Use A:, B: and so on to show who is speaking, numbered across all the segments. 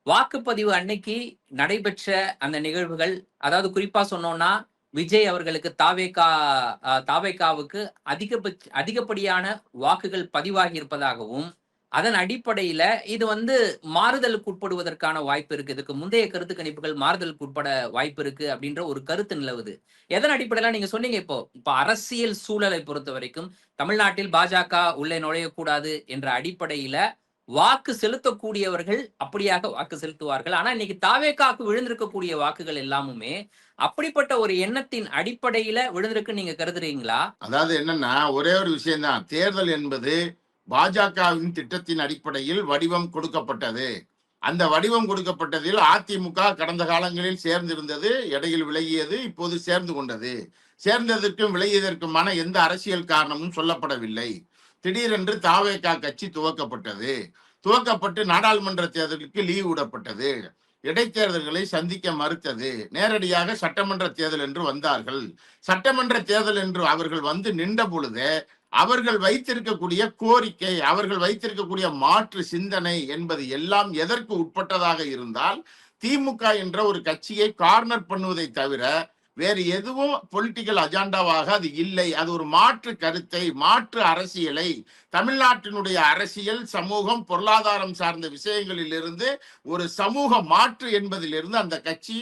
A: வாக்குப்பதிவு அன்னைக்கு நடைபெற்ற அந்த நிகழ்வுகள், அதாவது குறிப்பா சொன்னோம்னா, விஜய் அவர்களுக்கு தாவேகாவுக்கு அதிகப்படியான வாக்குகள் பதிவாகி இருப்பதாகவும், அதன் அடிப்படையில இது வந்து மாறுதலுக்கு உட்படுவதற்கான வாய்ப்பு இருக்கு. இதுக்கு முந்தைய கருத்து கணிப்புகள் மாறுதலுக்கு உட்பட வாய்ப்பு இருக்கு அப்படின்ற ஒரு கருத்து நிலவுது. எதன் அடிப்படையில நீங்க சொன்னீங்க இப்போ அரசியல் சூழலை பொறுத்தவரைக்கும், தமிழ்நாட்டில் பாஜக உள்ளே நுழையக்கூடாது என்ற அடிப்படையில வாக்கு செலுத்தக்கூடியவர்கள் அப்படியாக வாக்கு செலுத்துவார்கள். ஆனா இன்னைக்கு தாவேகாக்கு விழுந்திருக்கக்கூடிய வாக்குகள் எல்லாமுமே அப்படிப்பட்ட ஒரு எண்ணத்தின் அடிப்படையில விழுந்திருக்குன்னு நீங்க கருதுறீங்களா?
B: அதாவது என்னன்னா, ஒரே ஒரு விஷயம் தான். தேர்தல் என்பது பாஜகவின் திட்டத்தின் அடிப்படையில் வடிவம் கொடுக்கப்பட்டது. அந்த வடிவம் கொடுக்கப்பட்டதில் அதிமுக கடந்த காலங்களில் சேர்ந்திருந்தது, இடையில் விலகியது, இப்போது சேர்ந்து கொண்டது. சேர்ந்ததற்கும் விலகியதற்குமான எந்த அரசியல் காரணமும் சொல்லப்படவில்லை. திடீரென்று தாவேகா கட்சி துவக்கப்பட்டது. துவக்கப்பட்டு நாடாளுமன்ற தேர்தலுக்கு லீவ் விடப்பட்டது. இடைத்தேர்தல்களை சந்திக்க மறுத்தது. நேரடியாக சட்டமன்ற தேர்தல் என்று வந்தார்கள். சட்டமன்ற தேர்தல் என்று அவர்கள் வந்து நின்ற பொழுது அவர்கள் வைத்திருக்கக்கூடிய கோரிக்கை, அவர்கள் வைத்திருக்கக்கூடிய மாற்று சிந்தனை என்பது எல்லாம் எதற்கு உட்பட்டதாக இருந்தால், திமுக என்ற ஒரு கட்சியை கார்னர் பண்ணுவதை தவிர வேறு எதுவும் பொலிட்டிக்கல் அஜெண்டாவாக அது இல்லை. அது ஒரு மாற்று கருத்தை, மாற்று அரசியலை, தமிழ்நாட்டினுடைய அரசியல், சமூகம், பொருளாதாரம் சார்ந்த விஷயங்களிலிருந்து ஒரு சமூக மாற்று என்பதிலிருந்து அந்த கட்சி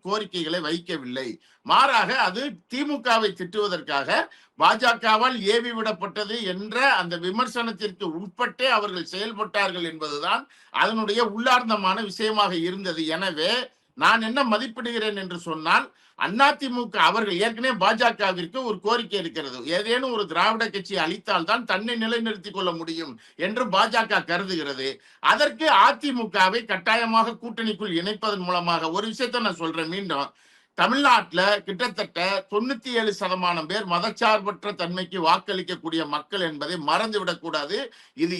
B: கோரிக்கைகளை வைக்கவில்லை. மாறாக அது திமுகவை திட்டுவதற்காக பாஜகவால் ஏவி விடப்பட்டது என்ற அந்த விமர்சனத்திற்கு உட்பட்டே அவர்கள் செயல்பட்டார்கள் என்பதுதான் அதனுடைய உள்ளார்ந்தமான விஷயமாக இருந்தது. எனவே நான் என்ன மதிப்பிடுகிறேன் என்று சொன்னால், அதிமுக அவர்கள் ஏற்கனவே பாஜகவிற்கு ஒரு கோரிக்கை இருக்கிறது. ஏதேனும் ஒரு திராவிட கட்சி அளித்தால் தான் தன்னை நிலைநிறுத்திக் கொள்ள முடியும் என்று பாஜக கருதுகிறது. அதற்கு அதிமுகவை கட்டாயமாக கூட்டணிக்குள் இணைப்பதன் மூலமாக ஒரு விஷயத்தை நான் சொல்றேன் மீண்டும். தமிழ்நாட்டில் கிட்டத்தட்ட 97% பேர் மதச்சார்பற்ற தன்மைக்கு வாக்களிக்கக்கூடிய மக்கள் என்பதை மறந்துவிடக் கூடாது.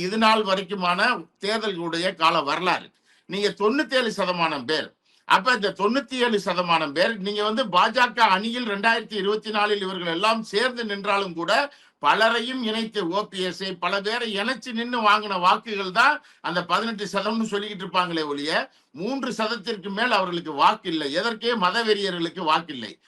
B: இது நாள் வரைக்குமான தேர்தல்களுடைய கால வரலாறு. நீங்க 97% பேர், அப்ப இந்த 97% பேர் நீங்க வந்து பாஜக அணியில் 2024 இவர்கள் எல்லாம் சேர்ந்து நின்றாலும் கூட பலரையும் இணைத்து ஓபிஎஸ் பல பேரை இணைச்சு நின்று வாங்கின வாக்குகள் தான் அந்த 18% சொல்லிக்கிட்டு இருப்பாங்களே ஒழிய 3% மேல் அவர்களுக்கு வாக்கு இல்லை. எதற்கே மதவெறியர்களுக்கு வாக்கு இல்லை.